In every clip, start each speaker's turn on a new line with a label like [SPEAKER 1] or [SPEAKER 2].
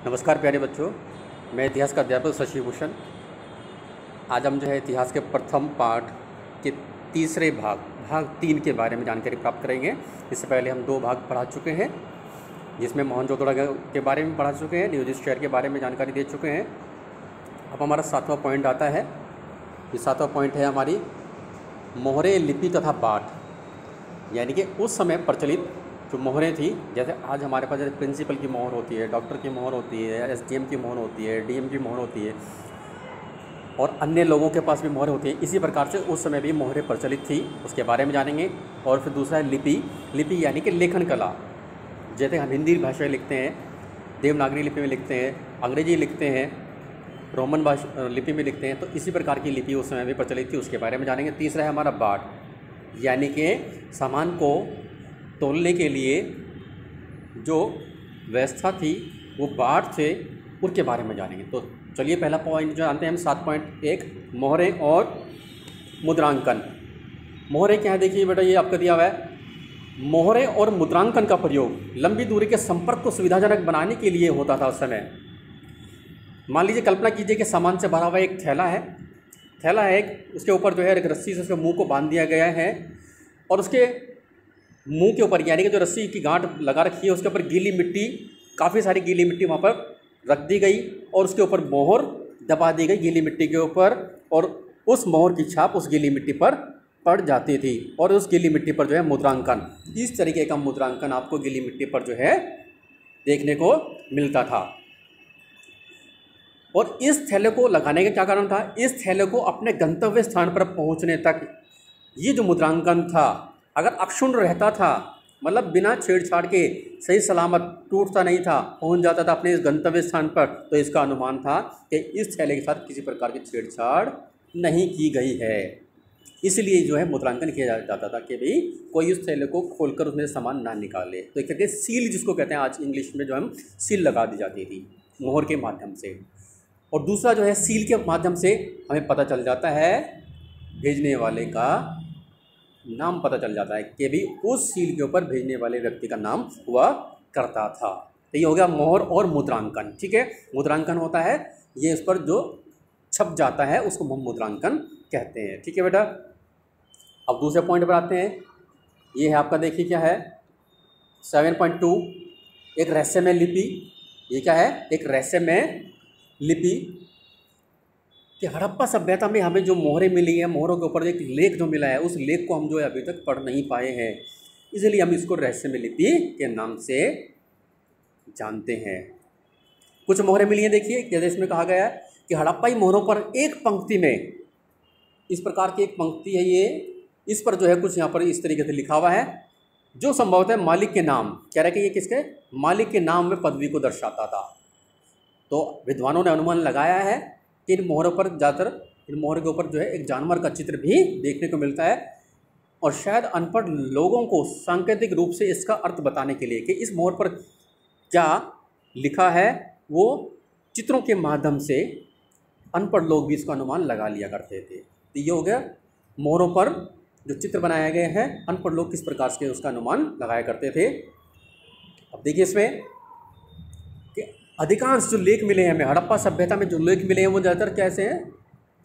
[SPEAKER 1] नमस्कार प्यारे बच्चों, मैं इतिहास का अध्यापक शशि भूषण। आज हम जो है इतिहास के प्रथम पाठ के तीसरे भाग 3 के बारे में जानकारी प्राप्त करेंगे। इससे पहले हम 2 भाग पढ़ा चुके हैं, जिसमें मोहनजोदड़ो के बारे में पढ़ा चुके हैं, नियोजित शहर के बारे में जानकारी दे चुके हैं। अब हमारा 7वां पॉइंट आता है। ये 7वां पॉइंट है हमारी मोहरें, लिपि तथा पाठ, यानी कि उस समय प्रचलित जो मोहरें थी। जैसे आज हमारे पास जैसे प्रिंसिपल की मोहर होती है, डॉक्टर की मोहर होती है, एसडीएम की मोहर होती है, डीएम की मोहर होती है और अन्य लोगों के पास भी मोहरें होती हैं। इसी प्रकार से उस समय भी मोहरें प्रचलित थी, उसके बारे में जानेंगे। और फिर दूसरा है लिपि यानी कि लेखन कला। जैसे हम हिंदी भाषा लिखते हैं, देवनागरी लिपि में लिखते हैं, अंग्रेजी लिखते हैं, रोमन भाषा लिपि में लिखते हैं, तो इसी प्रकार की लिपि उस समय भी प्रचलित थी, उसके बारे में जानेंगे। तीसरा है हमारा बाट, यानी कि सामान को तोलने के लिए जो व्यवस्था थी वो बाट थे, उनके बारे में जानेंगे। तो चलिए पहला पॉइंट जो जानते हैं हम 7.1 मोहरें और मुद्रांकन। मोहरें क्या है, देखिए बेटा, ये आपका दिया हुआ है। मोहरें और मुद्रांकन का प्रयोग लंबी दूरी के संपर्क को सुविधाजनक बनाने के लिए होता था उस समय। मान लीजिए, कल्पना कीजिए कि सामान से भरा हुआ एक थैला है एक, उसके ऊपर जो है एक रस्सी से उसके मुंह को बांध दिया गया है और उसके मुंह के ऊपर, यानी कि जो रस्सी की गांठ लगा रखी है उसके ऊपर गीली मिट्टी, काफ़ी सारी गीली मिट्टी वहाँ पर रख दी गई और उसके ऊपर मोहर दबा दी गई गीली मिट्टी के ऊपर, और उस मोहर की छाप उस गीली मिट्टी पर पड़ जाती थी और उस गीली मिट्टी पर जो है मुद्रांकन, इस तरीके का मुद्रांकन आपको गीली मिट्टी पर जो है देखने को मिलता था। और इस थैले को लगाने का क्या कारण था? इस थैले को अपने गंतव्य स्थान पर पहुँचने तक ये जो मुद्रांकन था, अगर अक्षुण्ण रहता था, मतलब बिना छेड़छाड़ के सही सलामत टूटता नहीं था, पहुंच जाता था अपने इस गंतव्य स्थान पर, तो इसका अनुमान था कि इस थैले के साथ किसी प्रकार की छेड़छाड़ नहीं की गई है। इसलिए जो है मुद्रांकन किया जाता था कि भाई कोई उस थैले को खोलकर उसमें सामान ना निकाले। तो एक करके सील, जिसको कहते हैं आज इंग्लिश में, जो हम सील लगा दी जाती थी मोहर के माध्यम से। और दूसरा जो है, सील के माध्यम से हमें पता चल जाता है, भेजने वाले का नाम पता चल जाता है कि भी उस सील के ऊपर भेजने वाले व्यक्ति का नाम हुआ करता था। तो ये हो गया मोहर और मुद्रांकन। ठीक है, मुद्रांकन होता है ये, इस पर जो छप जाता है उसको हम मुद्रांकन कहते हैं। ठीक है बेटा, अब दूसरे पॉइंट पर आते हैं। ये है आपका, देखिए क्या है, 7.2 एक रहस्यमय लिपि। ये क्या है? एक रहस्यमय लिपि कि हड़प्पा सभ्यता में हमें जो मोहरें मिली हैं, मोहरों के ऊपर एक लेख जो मिला है, उस लेख को हम जो है अभी तक पढ़ नहीं पाए हैं, इसलिए हम इसको रहस्यमय लिपि के नाम से जानते हैं। कुछ मोहरें मिली हैं, देखिए जैसे इसमें कहा गया है कि हड़प्पाई मोहरों पर एक पंक्ति में, इस प्रकार की एक पंक्ति है ये, इस पर जो है कुछ यहाँ पर इस तरीके से लिखा हुआ है, जो संभवतः मालिक के नाम, कह रहे कि ये किसके? मालिक के नाम में पदवी को दर्शाता था। तो विद्वानों ने अनुमान लगाया है कि इन मोहरों पर ज़्यादातर, इन मोहरों के ऊपर जो है एक जानवर का चित्र भी देखने को मिलता है, और शायद अनपढ़ लोगों को सांकेतिक रूप से इसका अर्थ बताने के लिए कि इस मोहर पर क्या लिखा है, वो चित्रों के माध्यम से अनपढ़ लोग भी इसका अनुमान लगा लिया करते थे। तो ये हो गया, मोहरों पर जो चित्र बनाए गए हैं, अनपढ़ लोग किस प्रकार से उसका अनुमान लगाया करते थे। अब देखिए इसमें कि अधिकांश जो लेख मिले हैं हमें, हड़प्पा सभ्यता में जो लेख मिले हैं वो ज़्यादातर कैसे हैं?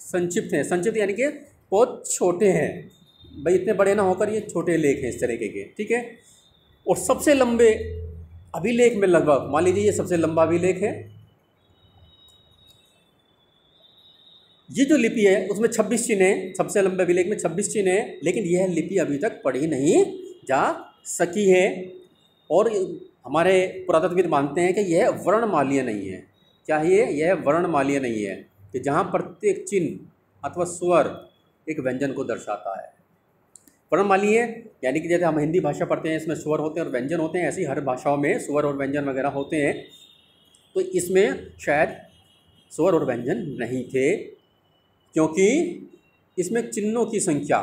[SPEAKER 1] संक्षिप्त हैं। संक्षिप्त यानी कि बहुत छोटे हैं, भाई इतने बड़े ना होकर ये छोटे लेख हैं इस तरीके के। ठीक है, और सबसे लंबे अभिलेख में लगभग, मान लीजिए ये सबसे लंबा अभिलेख है, ये जो लिपि है उसमें 26 चिन्ह हैं, सबसे लंबे अभिलेख में 26 चिन्ह हैं, लेकिन यह लिपि अभी तक पढ़ी नहीं जा सकी है। और हमारे पुरातत्वविद मानते हैं कि यह वर्णमालीय नहीं है। क्या है ये? यह वर्णमालीय नहीं है, कि जहाँ प्रत्येक चिन्ह अथवा स्वर एक व्यंजन को दर्शाता है। वर्णमालीय यानी कि जैसे हम हिंदी भाषा पढ़ते हैं, इसमें स्वर होते हैं और व्यंजन होते हैं, ऐसी हर भाषाओं में स्वर और व्यंजन वगैरह होते हैं। तो इसमें शायद स्वर और व्यंजन नहीं थे, क्योंकि इसमें चिन्हों की संख्या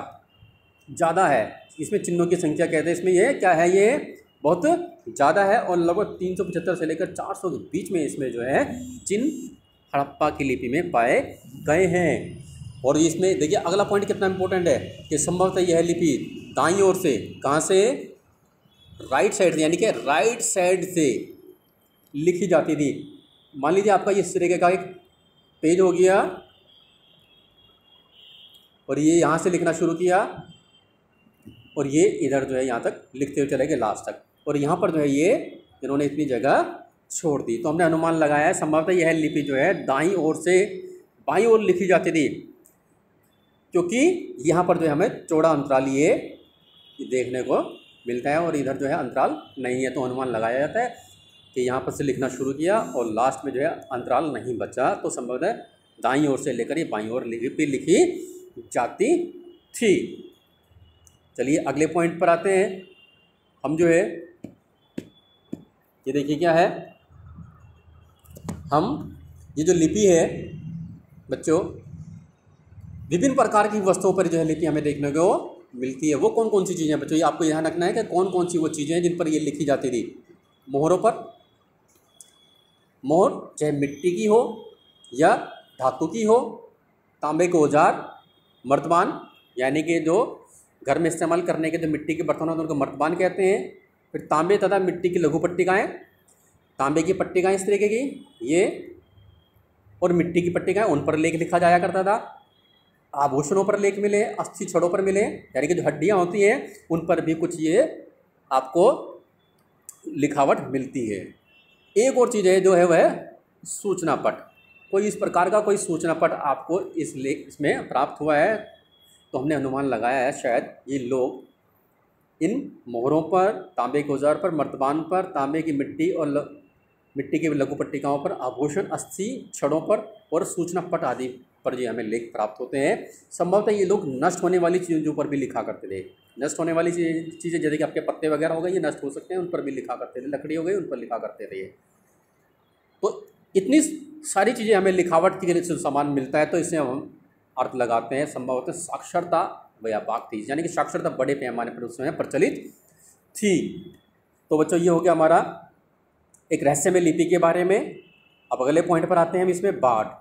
[SPEAKER 1] ज़्यादा है। इसमें चिन्हों की संख्या कहते हैं, इसमें ये क्या है, ये बहुत ज़्यादा है, और लगभग 375 से लेकर 400 के बीच में इसमें जो है चिन्ह हड़प्पा की लिपि में पाए गए हैं। और इसमें देखिए अगला पॉइंट कितना इंपॉर्टेंट है कि संभवतः यह लिपि दाईं ओर से, कहाँ से? राइट साइड से, यानी कि राइट साइड से लिखी जाती थी। मान लीजिए आपका ये इस तरीके का एक पेज हो गया और ये यहाँ से लिखना शुरू किया और ये इधर जो है यहाँ तक लिखते हुए चले गए लास्ट तक, और यहाँ पर जो है ये इन्होंने इतनी जगह छोड़ दी। तो हमने अनुमान लगाया है संभवतः यह लिपि जो है दाईं ओर से बाईं ओर लिखी जाती थी, क्योंकि यहाँ पर जो है हमें चौड़ा अंतराल ये देखने को मिलता है और इधर जो है अंतराल नहीं है। तो अनुमान लगाया जाता है कि यहाँ पर से लिखना शुरू किया और लास्ट में जो है अंतराल नहीं बचा, तो संभवतः दाईं ओर से लेकर ये बाईं ओर लिपि लिखी जाती थी। चलिए अगले पॉइंट पर आते हैं। हम जो है ये देखिए क्या है, हम ये जो लिपि है बच्चों, विभिन्न प्रकार की वस्तुओं पर जो है लिपि हमें देखने को मिलती है। वो कौन कौन सी चीज़ें बच्चों, ये आपको ध्यान रखना है कि कौन कौन सी वो चीज़ें हैं जिन पर ये लिखी जाती थी। मोहरों पर, मोहर चाहे मिट्टी की हो या धातु की हो, तांबे के औजार, मर्तबान यानी कि जो घर में इस्तेमाल करने के जो मिट्टी के बर्तन होते हैं उनको मर्तबान कहते हैं। फिर तांबे तथा मिट्टी की लघु पट्टिकाएँ, तांबे की पट्टिकाएँ इस तरीके की ये, और मिट्टी की पट्टिकाएँ उन पर लेख लिखा जाया करता था। आभूषणों पर लेख मिले, अस्थि छड़ों पर मिले, यानी कि जो हड्डियाँ होती हैं उन पर भी कुछ ये आपको लिखावट मिलती है। एक और चीज़ है जो है वह सूचना पट, कोई इस प्रकार का कोई सूचना पट आपको इसमें प्राप्त हुआ है। तो हमने अनुमान लगाया है शायद ये लोग इन मोहरों पर, तांबे के औजार पर, मर्तबान पर, तांबे की मिट्टी और मिट्टी की लघु पट्टिकाओं पर, आभूषण, अस्थि छड़ों पर और सूचना पट आदि पर जो हमें लेख प्राप्त होते हैं। संभवतः ये लोग नष्ट होने वाली चीज़ों पर भी लिखा करते थे। नष्ट होने वाली चीज़ें जैसे कि आपके पत्ते वगैरह हो गए, ये नष्ट हो सकते हैं, उन पर भी लिखा करते थे। लकड़ी हो गई, उन पर लिखा करते थे। तो इतनी सारी चीज़ें हमें लिखावट के लिए सामान मिलता है, तो इससे हम अर्थ लगाते हैं संभवतः साक्षरता व्यापक थी, यानी कि साक्षरता बड़े पैमाने पर उस समय प्रचलित थी। तो बच्चों ये हो गया हमारा एक रहस्यमय लिपि के बारे में। अब अगले पॉइंट पर आते हैं हम इसमें बाट।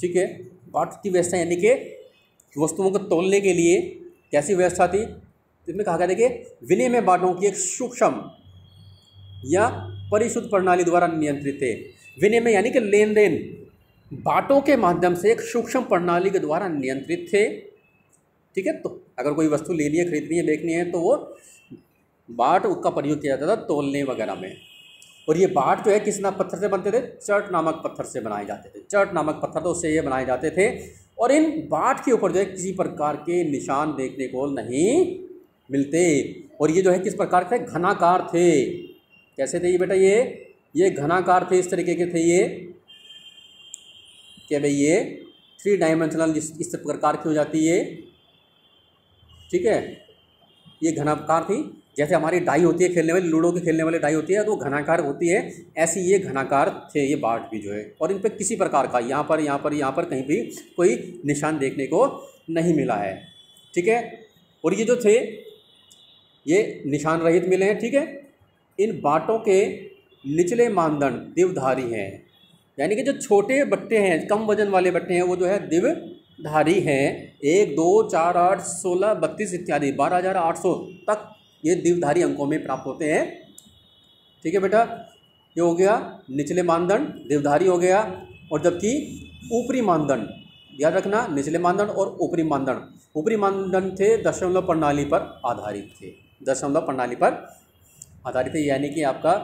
[SPEAKER 1] ठीक है, बाट की व्यवस्था यानी कि वस्तुओं को तोलने के लिए कैसी व्यवस्था थी। इसमें कहा गया देखिए, विनिमय बाटों की एक सूक्ष्म या परिशुद्ध प्रणाली द्वारा नियंत्रित थे। विनिमय यानी कि लेन देन बाटों के माध्यम से एक सूक्ष्म प्रणाली के द्वारा नियंत्रित थे। ठीक है, तो अगर कोई वस्तु लेनी है, खरीदनी है, बेचनी है तो वो बाट उसका प्रयोग किया जाता था तोलने वगैरह में। और ये बाट जो है किस नामक पत्थर से बनते थे, चर्ट नामक पत्थर से बनाए जाते थे। चर्ट नामक पत्थर तो उससे ये बनाए जाते थे। और इन बाट के ऊपर जो है किसी प्रकार के निशान देखने को नहीं मिलते। और ये जो है किस प्रकार के घनाकार थे। कैसे थे ये बेटा, ये घनाकार थे, इस तरीके के थे ये कि भाई ये 3 डायमेंशनल इस प्रकार की हो जाती है। ठीक है, ये घनाकार थी, जैसे हमारी डाई होती है खेलने वाली, लूडो के खेलने वाली डाई होती है तो घनाकार होती है, ऐसी ये घनाकार थे ये बाट भी जो है। और इन पर किसी प्रकार का यहाँ पर कहीं भी कोई निशान देखने को नहीं मिला है। ठीक है, और ये जो थे ये निशान रहित मिले हैं। ठीक है, इन बाटों के निचले मानदंड दिवधारी हैं, यानी कि जो छोटे बट्टे हैं, कम वजन वाले बट्टे हैं, वो जो है दिवधारी हैं। 1, 2, 4, 8, 16, 32 इत्यादि 12,800 तक ये दिवधारी अंकों में प्राप्त होते हैं। ठीक है बेटा, ये हो गया निचले मानदंड, दिवधारी हो गया। और जबकि ऊपरी मानदंड, याद रखना, निचले मानदंड और ऊपरी मानदंड थे दशमलव प्रणाली पर आधारित थे। दशमलव प्रणाली पर आधारित है, यानी कि आपका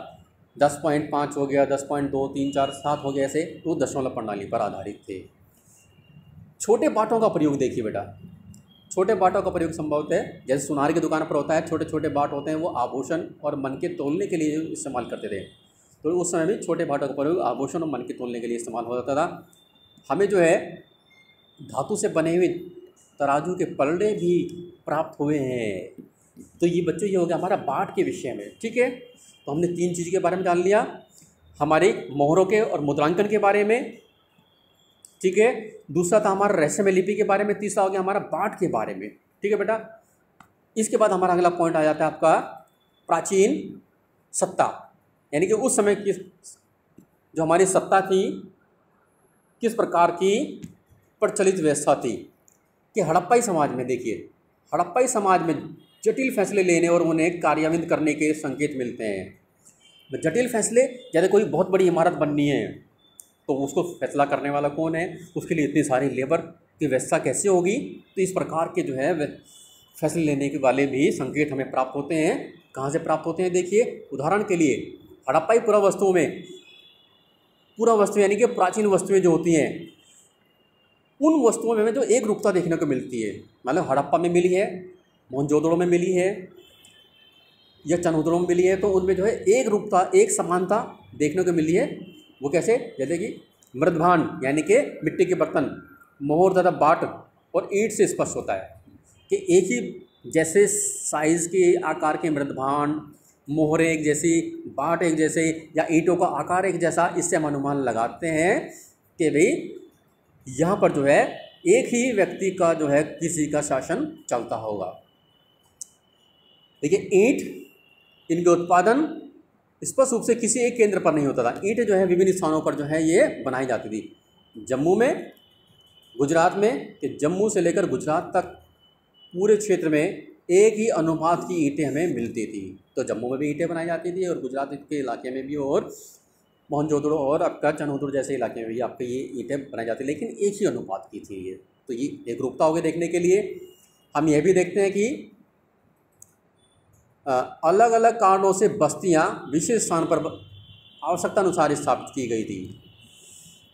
[SPEAKER 1] 10.5 हो गया, 10.2, 3, 4, 7 हो गया, ऐसे तो दशमलव प्रणाली पर आधारित थे। छोटे बाटों का प्रयोग देखिए बेटा, छोटे बाटों का प्रयोग संभवतः है जैसे सुनार की दुकान पर होता है, छोटे छोटे बाट होते हैं, वो आभूषण और मन के तोलने के लिए इस्तेमाल करते थे। तो उस समय भी छोटे बाटों का प्रयोग आभूषण और मन के तोलने के लिए इस्तेमाल हो जाता था। हमें जो है धातु से बने हुए तराजू के पलड़े भी प्राप्त हुए हैं। तो ये बच्चों ये हो गया हमारा बाट के विषय में। ठीक है, तो हमने 3 चीज़ के बारे में जान लिया, हमारे मोहरों के और मुद्रांकन के बारे में। ठीक है, दूसरा था हमारा रहस्यमय लिपि के बारे में, तीसरा हो गया हमारा बाट के बारे में। ठीक है बेटा, इसके बाद हमारा अगला पॉइंट आ जाता है आपका प्राचीन सत्ता, यानी कि उस समय की जो हमारी सत्ता थी किस प्रकार की प्रचलित व्यवस्था थी। कि हड़प्पाई समाज में देखिए, हड़प्पाई समाज में जटिल फैसले लेने और उन्हें कार्यान्वित करने के संकेत मिलते हैं। जटिल फैसले, जैसे कोई बहुत बड़ी इमारत बननी है तो उसको फैसला करने वाला कौन है, उसके लिए इतनी सारी लेबर की व्यवस्था कैसे होगी। तो इस प्रकार के जो है फैसले लेने के वाले भी संकेत हमें प्राप्त होते हैं। कहाँ से प्राप्त होते हैं, देखिए उदाहरण के लिए हड़प्पाई पुरावस्तुओं में, पुरावस्तु यानी कि प्राचीन वस्तुएं जो होती हैं, उन वस्तुओं में हमें जो एक रूपता देखने को मिलती है, मतलब हड़प्पा में मिली है, मोहनजोदड़ो में मिली है या चनहुदड़ो में मिली है, तो उनमें जो है एक रूपता, एक समानता देखने को मिली है। वो कैसे, जैसे कि मृदभांड यानी कि मिट्टी के बर्तन, मोहर तथा बाट और ईंट से स्पष्ट होता है कि एक ही जैसे साइज़ के आकार के मृदभांड, मोहरें एक जैसी, बाट एक जैसे, या ईंटों का आकार एक जैसा, इससे हम अनुमान लगाते हैं कि भाई यहाँ पर जो है एक ही व्यक्ति का जो है किसी का शासन चलता होगा। देखिए ईंट, इनके उत्पादन स्पष्ट रूप से किसी एक केंद्र पर नहीं होता था। ईंट जो है विभिन्न स्थानों पर जो है ये बनाई जाती थी। जम्मू में, गुजरात में, कि जम्मू से लेकर गुजरात तक पूरे क्षेत्र में एक ही अनुपात की ईंटें हमें मिलती थी। तो जम्मू में भी ईंटें बनाई जाती थी और गुजरात के इलाके में भी, और मोहनजोदड़ो और आपका चनहुदड़ो जैसे इलाके में भी आपके ये ईंटें बनाई जाती, लेकिन एक ही अनुपात की थी ये। तो ये एक रूपता हो गई देखने के लिए। हम यह भी देखते हैं कि अलग अलग कारणों से बस्तियां विशेष स्थान पर आवश्यकता अनुसार स्थापित की गई थी।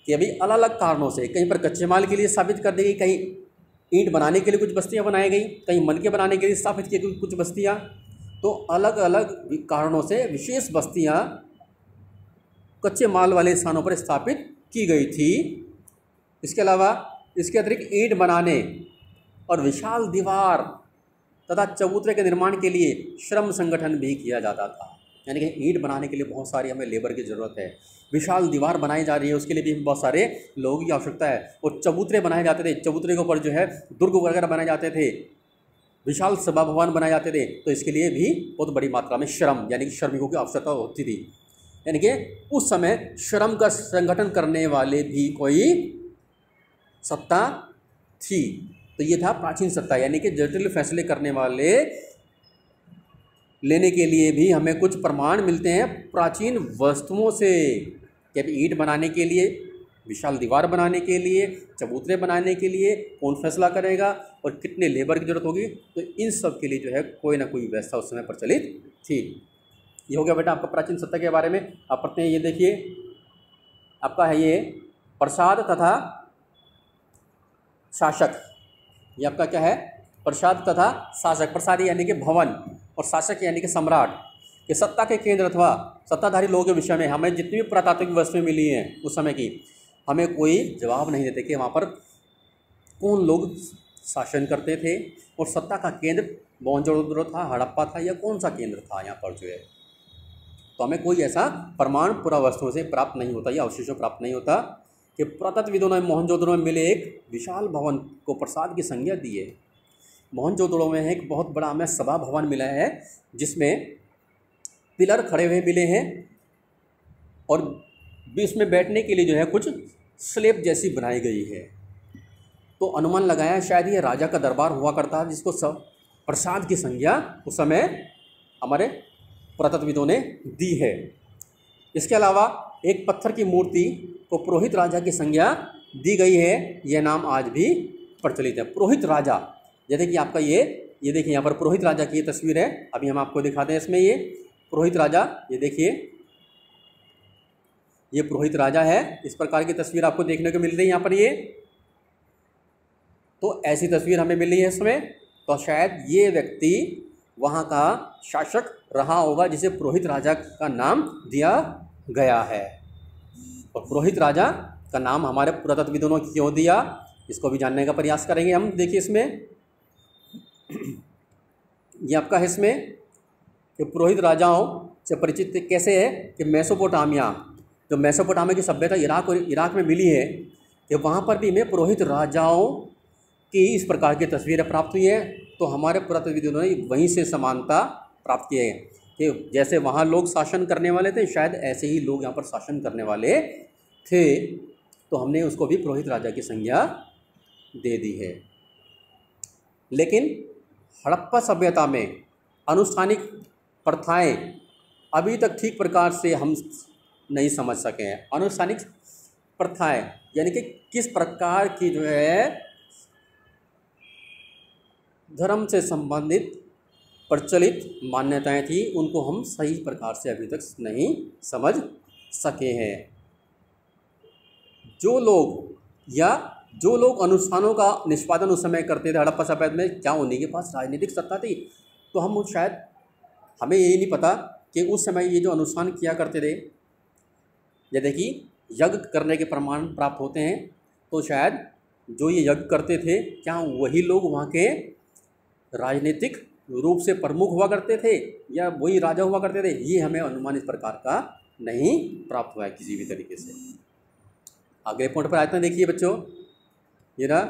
[SPEAKER 1] कि अभी अलग अलग कारणों से, कहीं पर कच्चे माल के लिए स्थापित कर दी गई, कहीं ईंट बनाने के लिए कुछ बस्तियां बनाई गई, कहीं मनके बनाने के लिए स्थापित की गई कुछ बस्तियां। तो अलग अलग कारणों से विशेष बस्तियां कच्चे माल वाले स्थानों पर स्थापित की गई थी। इसके अलावा इसके अतिरिक्त ईंट बनाने और विशाल दीवार तथा चबूतरे के निर्माण के लिए श्रम संगठन भी किया जाता था। यानी कि ईंट बनाने के लिए बहुत सारी हमें लेबर की ज़रूरत है, विशाल दीवार बनाई जा रही है, उसके लिए भी बहुत सारे लोगों की आवश्यकता है। और चबूतरे बनाए जाते थे, चबूतरे के ऊपर जो है दुर्ग वगैरह बनाए जाते थे, विशाल सभा भवन बनाए जाते थे। तो इसके लिए भी बहुत बड़ी मात्रा में श्रम यानी कि श्रमिकों की आवश्यकता होती थी। यानी कि उस समय श्रम का संगठन करने वाले भी कोई सत्ता थी। तो ये था प्राचीन सत्ता, यानी कि जटिल फैसले करने वाले लेने के लिए भी हमें कुछ प्रमाण मिलते हैं प्राचीन वस्तुओं से। कि ईंट बनाने के लिए, विशाल दीवार बनाने के लिए, चबूतरे बनाने के लिए कौन फैसला करेगा और कितने लेबर की जरूरत होगी, तो इन सब के लिए जो है कोई ना कोई व्यवस्था उस समय प्रचलित थी। ये हो गया बेटा आपका प्राचीन सत्ता के बारे में। आप पढ़ते हैं, ये देखिए आपका है ये प्रसाद तथा शासक। ये आपका क्या है, प्रसाद तथा शासक। प्रसाद यानी कि भवन और शासक यानी कि सम्राट। कि सत्ता के केंद्र अथवा सत्ताधारी लोगों के विषय में हमें जितनी भी पुरातात्विक वस्तुएं मिली हैं उस समय की, हमें कोई जवाब नहीं देते कि वहाँ पर कौन लोग शासन करते थे और सत्ता का केंद्र मोहनजोदड़ो था, हड़प्पा था, या कौन सा केंद्र था यहाँ पर जो है। तो हमें कोई ऐसा प्रमाण पुरावस्तुओं से प्राप्त नहीं होता या अवशेषों प्राप्त नहीं होता कि पुरातत्वविदों ने मोहनजोदड़ो में मिले एक विशाल भवन को प्रसाद की संज्ञा दी है। मोहनजोदड़ो में एक बहुत बड़ा हमें सभा भवन मिला है जिसमें पिलर खड़े हुए मिले हैं और बीच में बैठने के लिए जो है कुछ स्लेब जैसी बनाई गई है। तो अनुमान लगाया है शायद ये राजा का दरबार हुआ करता है जिसको सब प्रसाद की संज्ञा उस समय हमारे पुरातत्वविदों ने दी है। इसके अलावा एक पत्थर की मूर्ति को पुरोहित राजा की संज्ञा दी गई है। यह नाम आज भी प्रचलित है, पुरोहित राजा। जैसे कि आपका ये देखिए यहाँ पर पुरोहित राजा की ये तस्वीर है, अभी हम आपको दिखाते हैं। इसमें ये पुरोहित राजा, ये देखिए ये पुरोहित राजा है। इस प्रकार की तस्वीर आपको देखने को मिल रही है यहाँ पर। ये तो ऐसी तस्वीर हमें मिल रही है इसमें। तो शायद ये व्यक्ति वहाँ का शासक रहा होगा जिसे पुरोहित राजा का नाम दिया गया है। और पुरोहित राजा का नाम हमारे पुरातत्वविदों ने क्यों दिया, इसको भी जानने का प्रयास करेंगे हम। देखिए इसमें ये आपका है इसमें कि पुरोहित राजाओं से परिचित कैसे है कि मेसोपोटामिया, जो मेसोपोटामिया की सभ्यता इराक में मिली है, कि वहाँ पर भी हमें पुरोहित राजाओं की इस प्रकार की तस्वीरें प्राप्त हुई है। तो हमारे पुरातत्वविदों ने वहीं से समानता प्राप्त की है कि जैसे वहाँ लोग शासन करने वाले थे, शायद ऐसे ही लोग यहाँ पर शासन करने वाले थे। तो हमने उसको भी पुरोहित राजा की संज्ञा दे दी है। लेकिन हड़प्पा सभ्यता में अनुष्ठानिक प्रथाएं अभी तक ठीक प्रकार से हम नहीं समझ सके हैं। अनुष्ठानिक प्रथाएं यानी कि किस प्रकार की जो है धर्म से संबंधित प्रचलित मान्यताएं थी, उनको हम सही प्रकार से अभी तक नहीं समझ सके हैं। जो लोग अनुष्ठानों का निष्पादन उस समय करते थे हड़प्पा सभ्यता में, क्या उन्हीं के पास राजनीतिक सत्ता थी? तो हम शायद हमें यही नहीं पता कि उस समय ये जो अनुष्ठान किया करते थे, जैसे कि यज्ञ करने के प्रमाण प्राप्त होते हैं, तो शायद जो ये यज्ञ करते थे क्या वही लोग वहाँ के राजनीतिक रूप से प्रमुख हुआ करते थे या वही राजा हुआ करते थे? ये हमें अनुमान इस प्रकार का नहीं प्राप्त हुआ है किसी भी तरीके से। अगले पॉइंट पर आते हैं, देखिए बच्चों, ये ना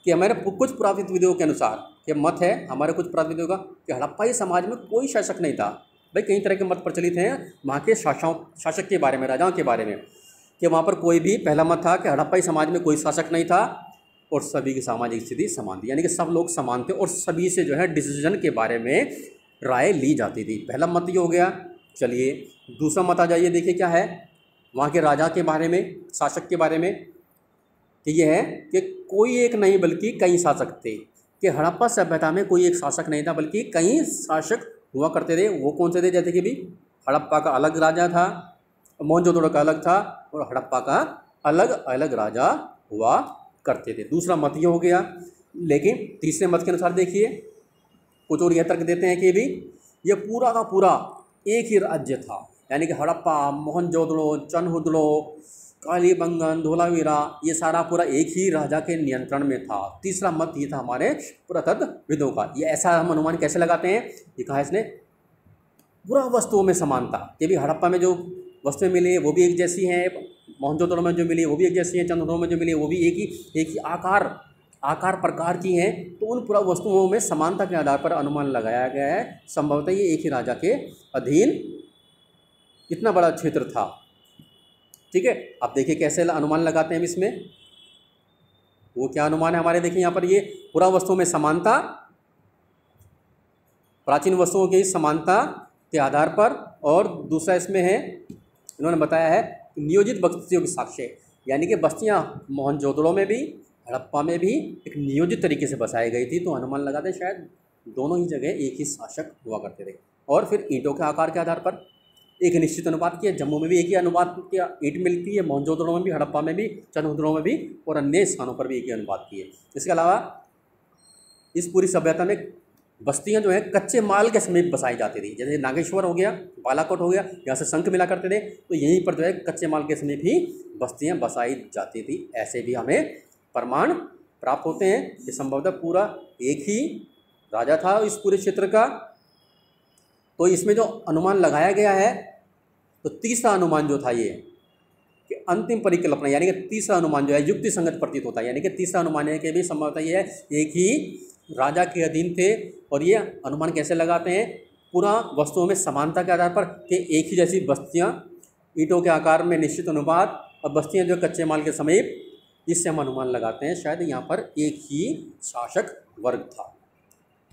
[SPEAKER 1] कि हमारे कुछ पुरातत्व विदों के अनुसार ये मत है हमारे कुछ पुरातत्व विदों का कि हड़प्पाई समाज में कोई शासक नहीं था। भाई कई तरह के मत प्रचलित हैं वहाँ के शासक के बारे में, राजाओं के बारे में, कि वहाँ पर कोई भी पहला मत था कि हड़प्पाई समाज में कोई शासक नहीं था और सभी की सामाजिक स्थिति समान थी, यानी कि सब लोग समान थे और सभी से जो है डिसीजन के बारे में राय ली जाती थी। पहला मत ये हो गया। चलिए दूसरा मत आ जाइए, देखिए क्या है वहाँ के राजा के बारे में, शासक के बारे में, कि यह है कि कोई एक नहीं बल्कि कई शासक थे, कि हड़प्पा सभ्यता में कोई एक शासक नहीं था बल्कि कई शासक हुआ करते थे। वो कौन से थे? जैसे कि भी हड़प्पा का अलग राजा था, मोहनजोदड़ो का अलग था और हड़प्पा का अलग अलग राजा हुआ करते थे। दूसरा मत ये हो गया। लेकिन तीसरे मत के अनुसार देखिए कुछ और यह तर्क देते हैं कि भी ये पूरा का पूरा एक ही राज्य था, यानी कि हड़प्पा, मोहनजोदड़ो, चनहुदड़ो, कालीबंगन, धोलावीरा, ये सारा पूरा एक ही राजा के नियंत्रण में था। तीसरा मत ये था हमारे पुरातत्वविदों का। ये ऐसा हम अनुमान कैसे लगाते हैं? ये कहा इसने पूरा वस्तुओं में समानता, कि भी हड़प्पा में जो वस्तुएं मिली वो भी एक जैसी हैं, मोहनजोदड़ो में जो मिली वो भी एक जैसी हैं, चंद्रहुदड़ो में जो मिली वो भी एक ही आकार प्रकार की हैं। तो उन पूरा वस्तुओं में समानता के आधार पर अनुमान लगाया गया है संभवतः ये एक ही राजा के अधीन इतना बड़ा क्षेत्र था। ठीक है, अब देखिए कैसे अनुमान लगाते हैं हम इसमें। वो क्या अनुमान है हमारे? देखिए यहाँ पर ये पूरा वस्तुओं में समानता, प्राचीन वस्तुओं की समानता के आधार पर, और दूसरा इसमें है इन्होंने बताया है नियोजित बस्तियों के साक्ष्य, यानी कि बस्तियाँ मोहनजोदड़ो में भी हड़प्पा में भी एक नियोजित तरीके से बसाई गई थी। तो अनुमान लगाते शायद दोनों ही जगह एक ही शासक हुआ करते थे। और फिर ईंटों के आकार के आधार पर एक निश्चित अनुपात की है, जम्मू में भी एक ही अनुपात की ईंट मिलती है, मोहनजोदड़ो में भी, हड़प्पा में भी, चनहुदड़ो में भी और अन्य स्थानों पर भी एक ही अनुपात की है। इसके अलावा इस पूरी सभ्यता में बस्तियां जो है कच्चे माल के समीप बसाई जाती थी, जैसे नागेश्वर हो गया, बालाकोट हो गया, यहाँ से शंख मिला करते थे, तो यहीं पर जो है कच्चे माल के समीप ही बस्तियां बसाई जाती थी। ऐसे भी हमें प्रमाण प्राप्त होते हैं कि संभवतः पूरा एक ही राजा था इस पूरे क्षेत्र का। तो इसमें जो अनुमान लगाया गया है, तो तीसरा अनुमान जो था ये कि अंतिम परिकल्पना, यानी कि तीसरा अनुमान जो है युक्ति संगत प्रतीत होता है, यानी कि तीसरा अनुमान है कि भी संभवतः ये एक ही राजा के अधीन थे। और ये अनुमान कैसे लगाते हैं? पूरा वस्तुओं में समानता के आधार पर कि एक ही जैसी बस्तियां, ईंटों के आकार में निश्चित अनुपात और बस्तियां जो कच्चे माल के समीप, इससे हम अनुमान लगाते हैं शायद यहाँ पर एक ही शासक वर्ग था।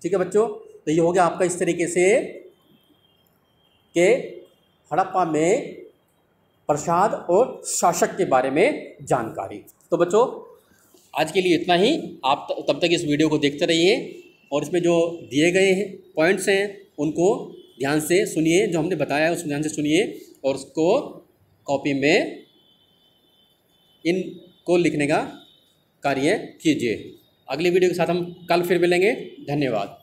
[SPEAKER 1] ठीक है बच्चों, तो ये हो गया आपका इस तरीके से कि हड़प्पा में प्रसाद और शासक के बारे में जानकारी। तो बच्चों आज के लिए इतना ही। आप तब तक इस वीडियो को देखते रहिए और इसमें जो दिए गए हैं पॉइंट्स हैं उनको ध्यान से सुनिए, जो हमने बताया है उसको ध्यान से सुनिए और उसको कॉपी में इनको लिखने का कार्य कीजिए। अगली वीडियो के साथ हम कल फिर मिलेंगे। धन्यवाद।